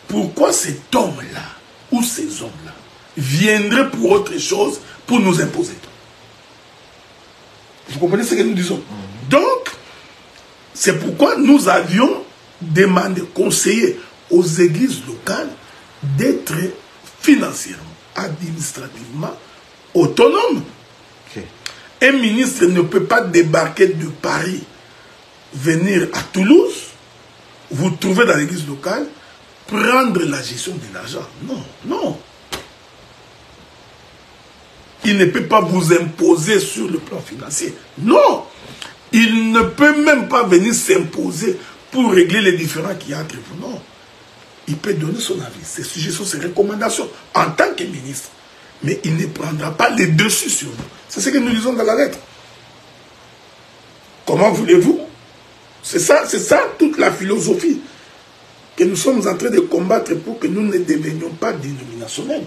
Pourquoi cet homme-là, ou ces hommes-là, viendraient pour autre chose, pour nous imposer? Vous comprenez ce que nous disons? Donc, c'est pourquoi nous avions demandé, conseillé aux églises locales d'être financièrement, administrativement autonomes. Okay. Un ministre ne peut pas débarquer de Paris, venir à Toulouse, vous trouver dans l'église locale, prendre la gestion de l'argent. Non, non. Il ne peut pas vous imposer sur le plan financier. Non. Il ne peut même pas venir s'imposer pour régler les différends qu'il y a entre vous. Non. Il peut donner son avis, ses suggestions, ses recommandations en tant que ministre. mais il ne prendra pas les dessus sur vous. C'est ce que nous disons dans la lettre. Comment voulez-vous? C'est ça toute la philosophie que nous sommes en train de combattre pour que nous ne devenions pas dénominationnels.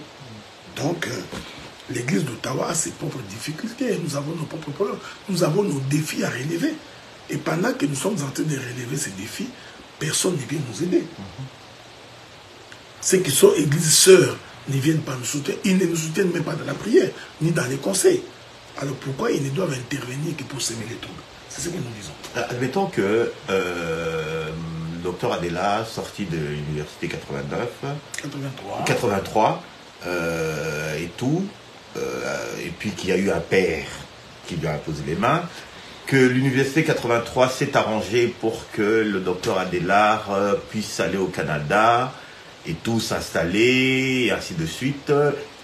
Donc, l'église d'Ottawa a ses propres difficultés, nous avons nos propres problèmes, nous avons nos défis à relever. Et pendant que nous sommes en train de relever ces défis, personne ne vient nous aider. Ceux qui sont églises sœurs ne viennent pas nous soutenir, ils ne nous soutiennent même pas dans la prière, ni dans les conseils. Alors pourquoi ils ne doivent intervenir que pour semer les troubles? C'est ce que nous disons. Admettons que le docteur Adela, sorti de l'université 83, et tout, et puis qu'il y a eu un père qui lui a imposé les mains, que l'université 83 s'est arrangée pour que le docteur Adela puisse aller au Canada et tout s'installer, et ainsi de suite,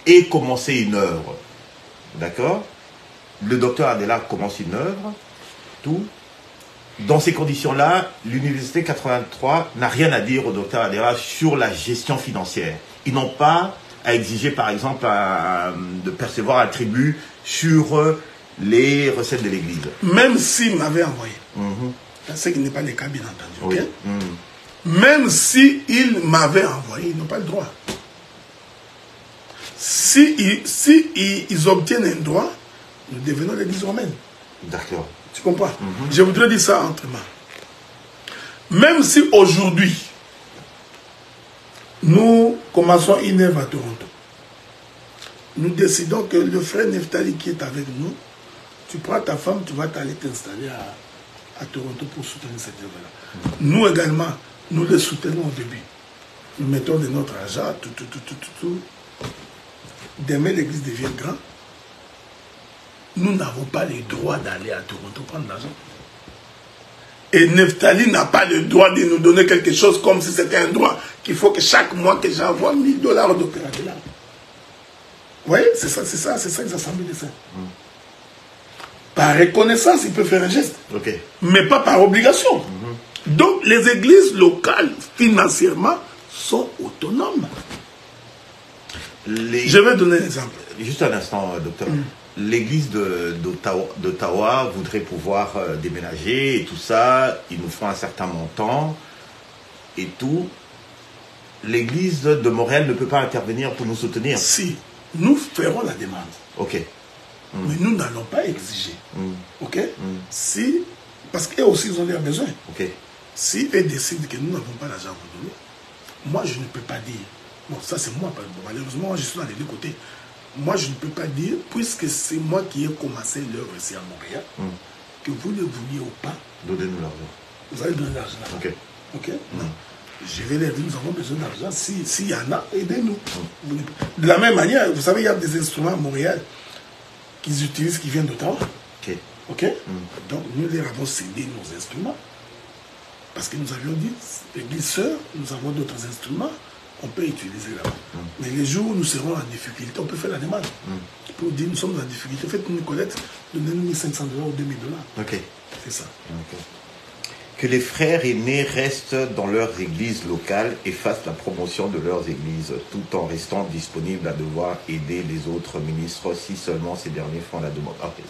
et commencer une œuvre. D'accord? Le docteur Adela commence une œuvre, tout. Dans ces conditions-là, l'université 83 n'a rien à dire au docteur Adela sur la gestion financière. Ils n'ont pas à exiger, par exemple, de percevoir un tribut sur les recettes de l'Église. Même s'il m'avait envoyé. Ce qui n'est pas le cas, bien entendu. Oui. Okay? Même s'il m'avait envoyé, ils n'ont pas le droit. Si ils obtiennent un droit, nous devenons l'Église romaine. D'accord. Tu comprends? Je voudrais dire ça entre mains. Même si aujourd'hui, nous commençons une œuvre à Toronto, nous décidons que le frère Neftali qui est avec nous, tu prends ta femme, tu vas t'aller t'installer à Toronto pour soutenir cette œuvre-là. Nous également, nous les soutenons au début. Nous mettons de notre argent, tout. Demain, l'église devient grande. Nous n'avons pas le droit d'aller à Toronto prendre l'argent. Et Neftali n'a pas le droit de nous donner quelque chose comme si c'était un droit qu'il faut que chaque mois que j'envoie $1000 d'opérateur. Vous voyez, c'est ça les assemblées de saints. Par reconnaissance, il peut faire un geste, mais pas par obligation. Donc, les églises locales, financièrement, sont autonomes. Je vais donner un exemple. Juste un instant, docteur. L'église d'Ottawa voudrait pouvoir déménager et tout ça. Ils nous font un certain montant et tout. L'église de Montréal ne peut pas intervenir pour nous soutenir. Si, nous ferons la demande. Ok. Mais nous n'allons pas exiger. Ok. Si, parce qu'eux aussi, ils ont leurs besoins. Ok. Si eux décident que nous n'avons pas l'argent pour donner, moi, je ne peux pas dire. Bon, ça, c'est moi. Malheureusement, moi, je suis dans les deux côtés. Moi, je ne peux pas dire, puisque c'est moi qui ai commencé l'œuvre ici à Montréal, que vous le vouliez ou pas, donnez-nous l'argent. Vous allez donner l'argent. Ok. Ok. Je vais leur dire, nous avons besoin d'argent. S'il y en a, aidez-nous. De la même manière, vous savez, il y a des instruments à Montréal qu'ils utilisent qui viennent d'Ottawa. Ok. Ok. Donc, nous leur avons cédé nos instruments. Parce que nous avions dit, l'église sœur, nous avons d'autres instruments, on peut utiliser là-bas. Mais les jours où nous serons en difficulté, on peut faire la demande. Pour dire, nous sommes en difficulté, faites-nous une collecte, donnez-nous $1500 ou $2000. Ok. C'est ça. Okay. Que les frères aînés restent dans leurs églises locales et fassent la promotion de leurs églises, tout en restant disponibles à devoir aider les autres ministres si seulement ces derniers font la demande. Ok,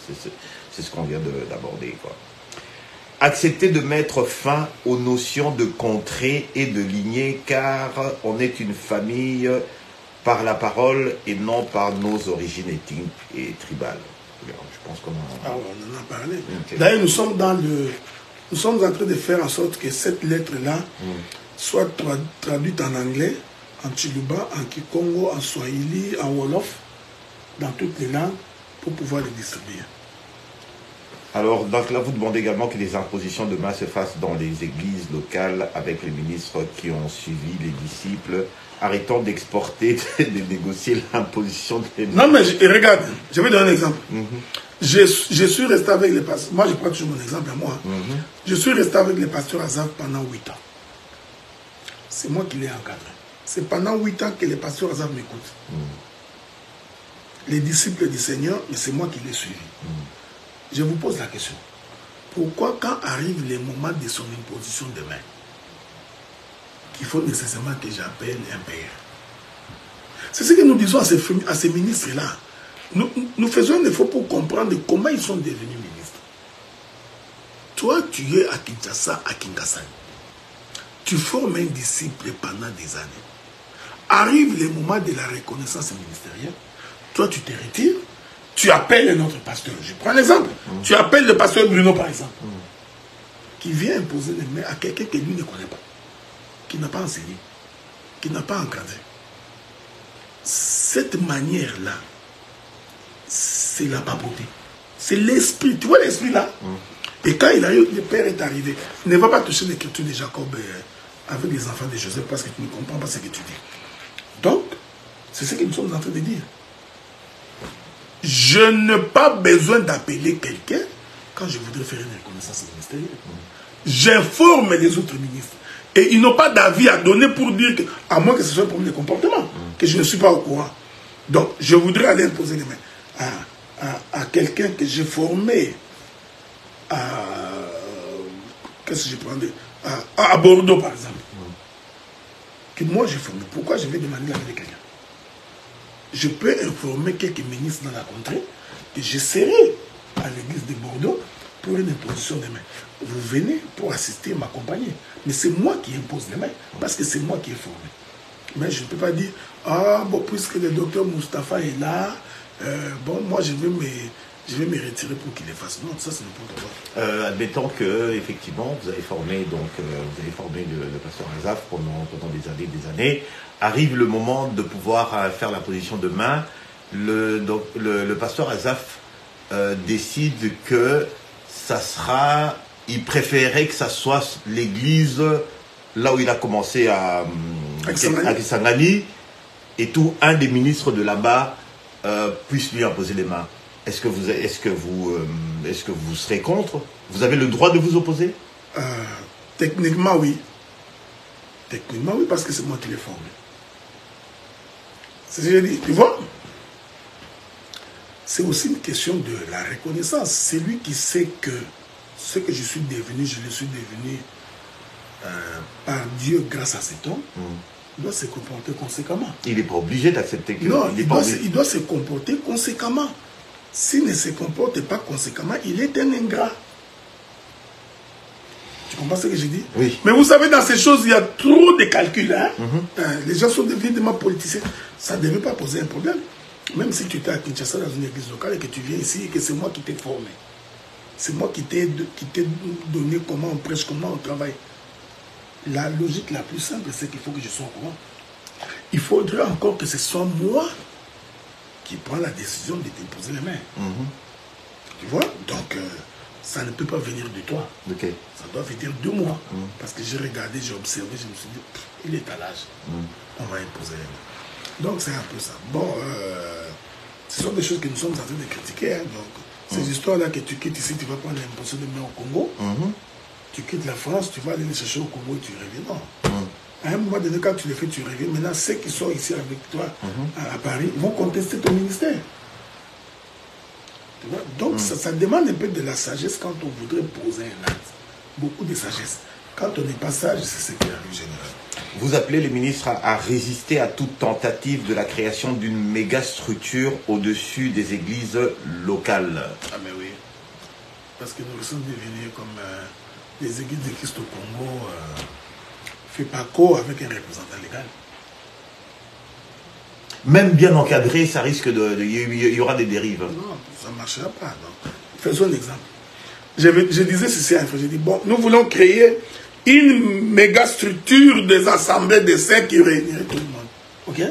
c'est ce qu'on vient d'aborder, quoi. Accepter de mettre fin aux notions de contrée et de lignée, car on est une famille par la parole et non par nos origines ethniques et tribales. Je pense qu'on on en a parlé. Okay. D'ailleurs, nous sommes en train de faire en sorte que cette lettre-là soit traduite en anglais, en Chiluba, en Kikongo, en Swahili, en Wolof, dans toutes les langues, pour pouvoir les distribuer. Alors, donc là, vous demandez également que les impositions de main se fassent dans les églises locales avec les ministres qui ont suivi les disciples. Arrêtons d'exporter, de négocier l'imposition des mains. Non, mais regarde, je vais donner un exemple. Je suis resté avec les pasteurs. Moi, je prends toujours mon exemple à moi. Je suis resté avec les pasteurs Azaf pendant 8 ans. C'est moi qui l'ai encadré. C'est pendant 8 ans que les pasteurs Azaf m'écoutent. Les disciples du Seigneur, mais c'est moi qui l'ai suivi. Je vous pose la question. Pourquoi quand arrive le moment de son imposition de main, qu'il faut nécessairement que j'appelle un père? C'est ce que nous disons à ces ministres-là. Nous faisons un effort pour comprendre comment ils sont devenus ministres. Toi, tu es à Kinshasa, à Kingasani. Tu formes un disciple pendant des années. Arrive le moment de la reconnaissance ministérielle. Toi, tu te retires. Tu appelles notre pasteur. Je prends un exemple. Tu appelles le pasteur Bruno, par exemple. Qui vient imposer les mains à quelqu'un que lui ne connaît pas. Qui n'a pas enseigné. Qui n'a pas encadré. Cette manière-là, c'est la papauté. C'est l'esprit. Tu vois l'esprit là? Et quand il arrive, le Père est arrivé. Ne va pas toucher l'écriture de Jacob avec les enfants de Joseph parce que tu ne comprends pas ce que tu dis. Donc, c'est ce que nous sommes en train de dire. Je n'ai pas besoin d'appeler quelqu'un quand je voudrais faire une reconnaissance ministérielle. J'informe les autres ministres. Et ils n'ont pas d'avis à donner pour dire que, à moins que ce soit un problème de comportement, que je ne suis pas au courant. Donc, je voudrais aller imposer les mains à quelqu'un que j'ai formé qu'est-ce que je prendrais à Bordeaux, par exemple. Que moi, j'ai formé. Pourquoi je vais demander l'avis de quelqu'un? Je peux informer quelques ministres dans la contrée que je serai à l'église de Bordeaux pour une imposition des mains. Vous venez pour assister, m'accompagner. Mais c'est moi qui impose les mains, parce que c'est moi qui ai formé. Mais je ne peux pas dire, ah, bon, puisque le docteur Moustapha est là, bon, moi, je vais me retirer pour qu'il les fasse. Non, ça, c'est n'importe quoi. Admettons que, effectivement, vous avez formé, le pasteur Azaf pendant des années. Arrive le moment de pouvoir faire la position de main. Le pasteur Azaf décide que ça sera... Il préférait que ça soit l'église là où il a commencé à Kisangani, et tout un des ministres de là-bas puisse lui imposer les mains. Est-ce que vous serez contre? Vous avez le droit de vous opposer? Techniquement, oui. Techniquement, oui, parce que c'est moi qui l'ai formé. C'est ce que je dis. Tu vois? C'est aussi une question de la reconnaissance. C'est lui qui sait que ce que je suis devenu, je le suis devenu par Dieu grâce à cet homme. Il doit se comporter conséquemment. Il n'est pas obligé d'accepter que... Non, il doit se comporter conséquemment. S'il ne se comporte pas conséquemment, il est un ingrat. Tu comprends ce que je dis? Oui. Mais vous savez, dans ces choses, il y a trop de calculs. Hein? Les gens sont devenus des politiciens. Ça ne devait pas poser un problème. Même si tu étais à Kinshasa dans une église locale et que tu viens ici et que c'est moi qui t'ai formé. C'est moi qui t'ai donné comment on prêche, comment on travaille. La logique la plus simple, c'est qu'il faut que je sois au courant. Il faudrait encore que ce soit moi qui prend la décision de t'imposer les mains. Tu vois? Donc, ça ne peut pas venir de toi. Okay. Ça doit venir de moi. Parce que j'ai regardé, j'ai observé, je me suis dit, il est à l'âge. On va imposer les mains. Donc, c'est un peu ça. Bon, ce sont des choses que nous sommes en train de critiquer. Hein, donc, ces histoires-là que tu quittes ici, tu vas prendre l'imposition des mains au Congo. Tu quittes la France, tu vas aller les chercher au Congo et tu reviens. Non. À un moment donné, quand tu le fais, tu reviens. Maintenant, ceux qui sont ici avec toi à Paris vont contester ton ministère. Tu vois? Donc, ça demande un peu de la sagesse quand on voudrait poser un acte. Beaucoup de sagesse. Quand on n'est pas sage, c'est ce qui arrive généralement. Vous appelez les ministres à résister à toute tentative de la création d'une méga structure au-dessus des églises locales. Ah mais oui. Parce que nous sommes devenus comme les églises de Christ au Congo, fait pas co avec un représentant légal. Même bien encadré, ça risque il y aura des dérives. Non, ça ne marchera pas. Donc. Faisons un exemple. Je disais ceci à un frère, j'ai dit, bon, nous voulons créer une méga structure des assemblées de saints qui réunirait tout le monde. Ok?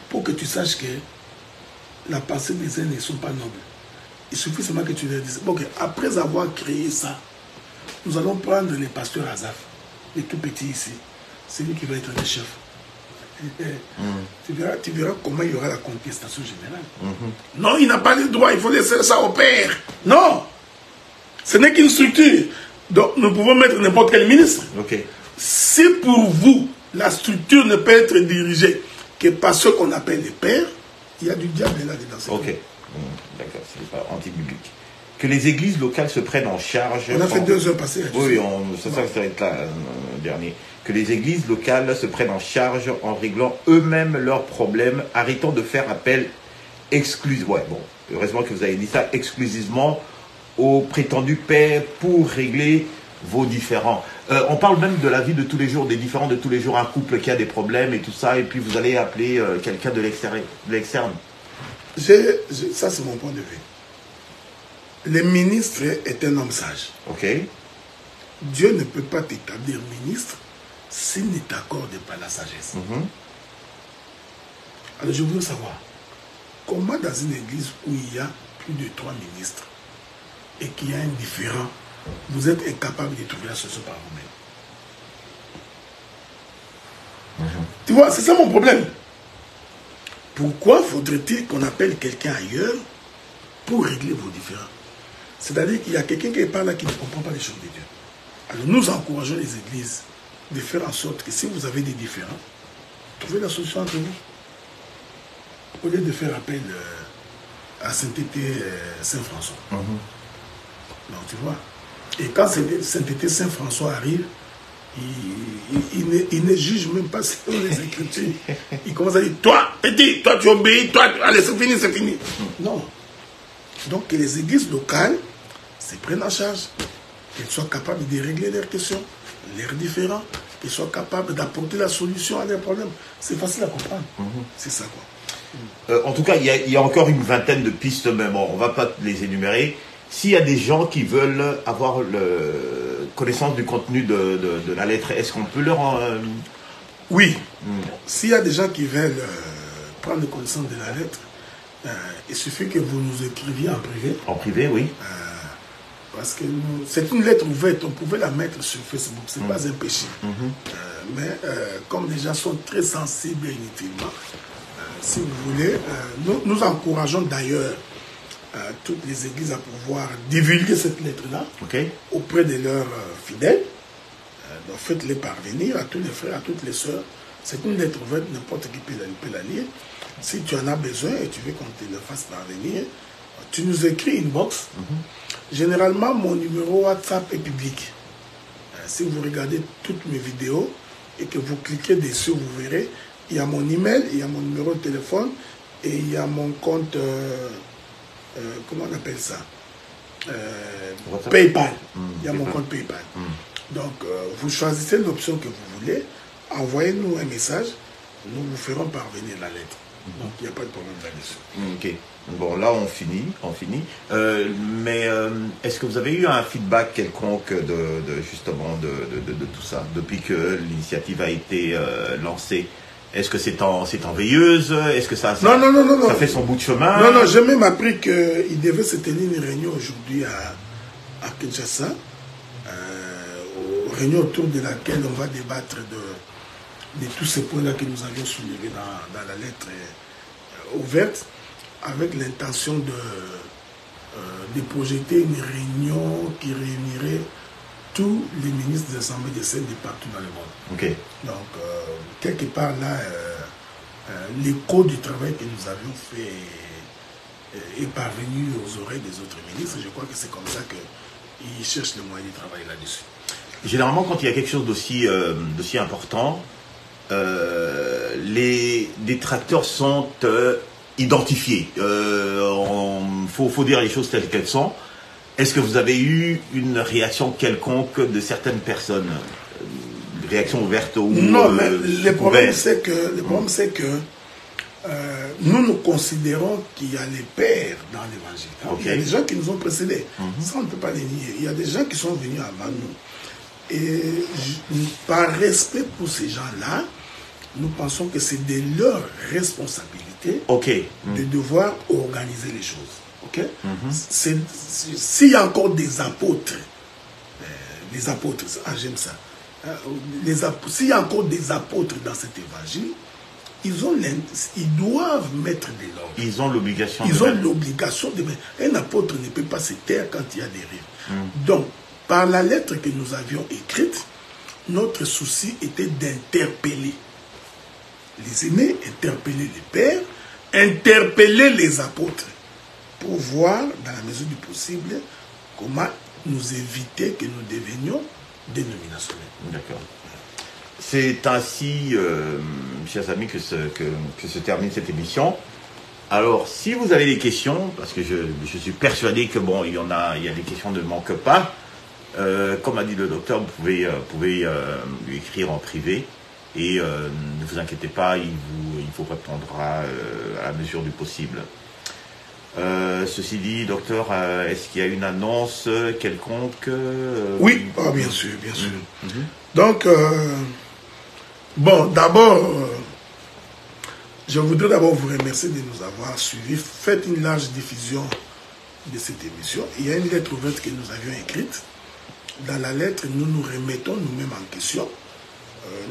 Pour que tu saches que la pensée des saints ne sont pas nobles. Il suffit seulement que tu leur dises, bon, ok, après avoir créé ça, nous allons prendre les pasteurs Azaf, les tout petits ici. C'est lui qui va être le chef. Tu verras comment il y aura la contestation générale. Non, il n'a pas le droit, il faut laisser ça au père. Non! Ce n'est qu'une structure. Donc, nous pouvons mettre n'importe quel ministre. Okay. Si pour vous, la structure ne peut être dirigée que par ceux qu'on appelle les pères, il y a du diable là-dedans. Ok. D'accord, c'est pas anti-biblique. que les églises locales se prennent en charge. On a fait 2 heures passées. Oui, c'est ça que ça va être là, dernier. Que les églises locales se prennent en charge en réglant eux-mêmes leurs problèmes, arrêtant de faire appel exclusivement, ouais, bon, heureusement que vous avez dit ça, exclusivement aux prétendus pères pour régler vos différends. On parle même de la vie de tous les jours, des différends de tous les jours, un couple qui a des problèmes et tout ça, et puis vous allez appeler quelqu'un de l'externe. Ça, c'est mon point de vue. Le ministre est un homme sage. Ok. Dieu ne peut pas t'établir ministre s'il ne t'accorde pas la sagesse. Alors, je veux savoir, comment dans une église où il y a plus de 3 ministres et qu'il y a un différend, vous êtes incapable de trouver la solution par vous-même? Tu vois, c'est ça mon problème. Pourquoi faudrait-il qu'on appelle quelqu'un ailleurs pour régler vos différends? C'est-à-dire qu'il y a quelqu'un qui est par là qui ne comprend pas les choses de Dieu. Alors nous encourageons les églises de faire en sorte que si vous avez des différends, trouvez la solution entre vous. Au lieu de faire appel à Saint-Été Saint-François. Donc tu vois. Et quand Saint-Été Saint-François arrive, il ne juge même pas selon les Écritures. Il commence à dire, toi, petit, toi tu obéis, toi, allez, c'est fini, c'est fini. Non. Donc que les églises locales se prennent en charge, qu'elles soient capables de régler leurs questions, leurs différends, qu'elles soient capables d'apporter la solution à leurs problèmes. C'est facile à comprendre. C'est ça quoi. En tout cas, il y a encore une vingtaine de pistes, mais bon, on ne va pas les énumérer. S'il y a des gens qui veulent avoir connaissance du contenu de la lettre, est-ce qu'on peut leur... Oui. S'il y a des gens qui veulent prendre connaissance de la lettre, il suffit que vous nous écriviez en privé. En privé, oui. Parce que c'est une lettre ouverte, on pouvait la mettre sur Facebook, ce n'est pas un péché. Mais comme les gens sont très sensibles inutilement, si vous voulez, nous encourageons d'ailleurs toutes les églises à pouvoir divulguer cette lettre-là auprès de leurs fidèles. Donc faites-les parvenir à tous les frères, à toutes les sœurs. C'est une lettre ouverte, n'importe qui peut la lire. Si tu en as besoin et tu veux qu'on te le fasse parvenir, tu nous écris inbox. Généralement, mon numéro WhatsApp est public. Si vous regardez toutes mes vidéos et que vous cliquez dessus, vous verrez, il y a mon email, il y a mon numéro de téléphone et il y a mon compte, comment on appelle ça, PayPal. Il y a mon compte PayPal. Donc, vous choisissez l'option que vous voulez, envoyez-nous un message, nous vous ferons parvenir la lettre. Donc, il n'y a pas de problème là-dessus. Ok. Bon, là, on finit. Mais est-ce que vous avez eu un feedback quelconque justement de tout ça, depuis que l'initiative a été lancée? Est-ce que c'est en veilleuse? Est-ce que ça fait son bout de chemin? Non, j'ai même appris qu'il devait se tenir une réunion aujourd'hui à Kinshasa, réunion autour de laquelle on va débattre de tous ces points-là que nous avions soulevés dans la lettre ouverte, avec l'intention de projeter une réunion qui réunirait tous les ministres des assemblées de Saint de partout dans le monde. Donc, quelque part là, l'écho du travail que nous avions fait est parvenu aux oreilles des autres ministres. Je crois que c'est comme ça qu'ils cherchent le moyen de travailler là-dessus. Généralement, quand il y a quelque chose d'aussi important, les détracteurs sont identifiés. Faut dire les choses telles qu'elles sont. Est-ce que vous avez eu une réaction quelconque de certaines personnes? Réaction ouverte ou non, mais le problème c'est que nous considérons qu'il y a les pères dans l'évangile. Il y a des gens qui nous ont précédés. Ça, on ne peut pas les nier. Il y a des gens qui sont venus avant nous. Et par respect pour ces gens-là, nous pensons que c'est de leur responsabilité de devoir organiser les choses. S'il y a encore des apôtres, j'aime ça, s'il y a encore des apôtres dans cet évangile, ils doivent mettre de l'ordre. Ils ont l'obligation. De mettre. Un apôtre ne peut pas se taire quand il y a des dérives. Donc, par la lettre que nous avions écrite, notre souci était d'interpeller les aînés, interpeller les pères, interpeller les apôtres. pour voir, dans la mesure du possible, comment nous éviter que nous devenions dénominationnels. D'accord. C'est ainsi, chers amis, que se termine cette émission. Alors, si vous avez des questions, parce que je suis persuadé que bon, il y a des questions ne manquent pas. Comme a dit le docteur, vous pouvez lui écrire en privé et ne vous inquiétez pas, il vous répondra à la mesure du possible. Ceci dit, docteur, est-ce qu'il y a une annonce quelconque Oui, bien sûr, bien sûr. Donc, bon, d'abord, je voudrais d'abord vous remercier de nous avoir suivis. Faites une large diffusion de cette émission. Il y a une lettre ouverte que nous avions écrite. Dans la lettre, nous nous remettons nous-mêmes en question.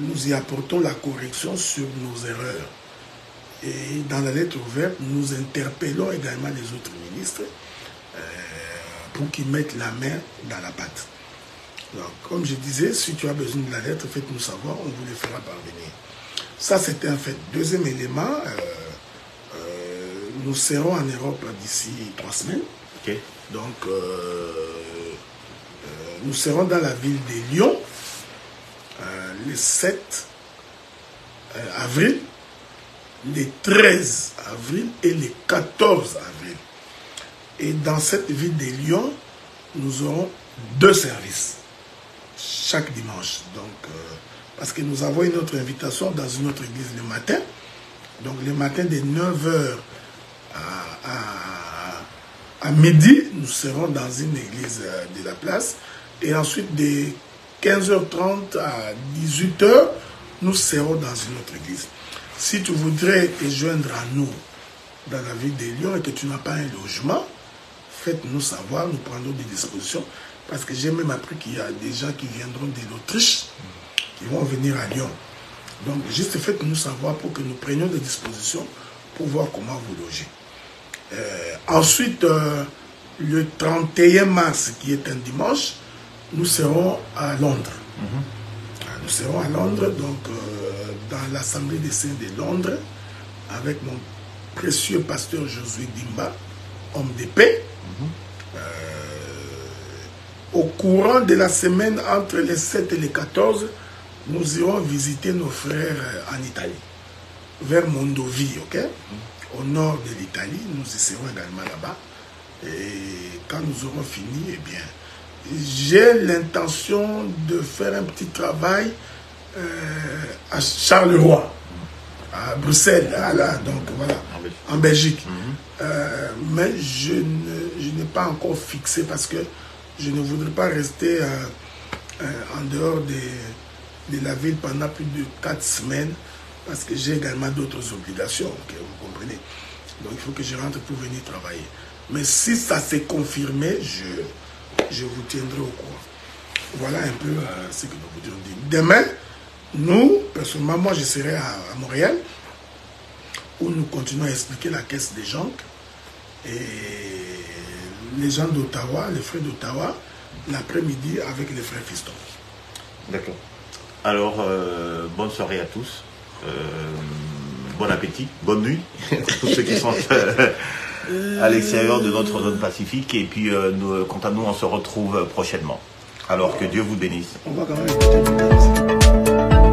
Nous y apportons la correction sur nos erreurs. Et dans la lettre ouverte, nous interpellons également les autres ministres pour qu'ils mettent la main dans la pâte. Donc, comme je disais, si tu as besoin de la lettre, faites-nous savoir, on vous le fera parvenir. Ça, c'était un fait. Deuxième élément, nous serons en Europe d'ici 3 semaines. Okay. Donc, nous serons dans la ville de Lyon le 7 avril, le 13 avril et le 14 avril. Et dans cette ville de Lyon, nous aurons 2 services chaque dimanche. Donc, parce que nous avons une autre invitation dans une autre église le matin. Donc, le matin de 9h à midi, nous serons dans une église de la place. Et ensuite, de 15h30 à 18h, nous serons dans une autre église. Si tu voudrais te joindre à nous dans la ville de Lyon et que tu n'as pas un logement, faites-nous savoir, nous prendrons des dispositions. Parce que j'ai même appris qu'il y a des gens qui viendront de l'Autriche, qui vont venir à Lyon. Donc, juste faites-nous savoir pour que nous prenions des dispositions pour voir comment vous loger. Ensuite, le 31 mars, qui est un dimanche, nous serons à Londres. Nous serons à Londres, donc dans l'Assemblée des Saints de Londres, avec mon précieux pasteur Josué Dimba, homme de paix. Au courant de la semaine, entre les 7 et les 14, nous irons visiter nos frères en Italie, vers Mondovì, ok? Au nord de l'Italie, nous y serons également là-bas. Et quand nous aurons fini, eh bien, j'ai l'intention de faire un petit travail à Charleroi, à Bruxelles, donc voilà, en Belgique. Mais je n'ai pas encore fixé parce que je ne voudrais pas rester en dehors de la ville pendant plus de 4 semaines parce que j'ai également d'autres obligations, okay, vous comprenez. Donc il faut que je rentre pour venir travailler. Mais si ça s'est confirmé, je vous tiendrai au courant. Voilà un peu ce que nous vous dirons. Demain, nous, personnellement, moi je serai à Montréal où nous continuons à expliquer la caisse des gens et les gens d'Ottawa, les frères d'Ottawa, l'après-midi avec les frères Fiston. D'accord. Alors, bonne soirée à tous. Bon appétit, bonne nuit pour ceux qui sont à l'extérieur de notre zone pacifique. Et puis, quant à nous, on se retrouve prochainement. Alors que Dieu vous bénisse. On va quand même écouter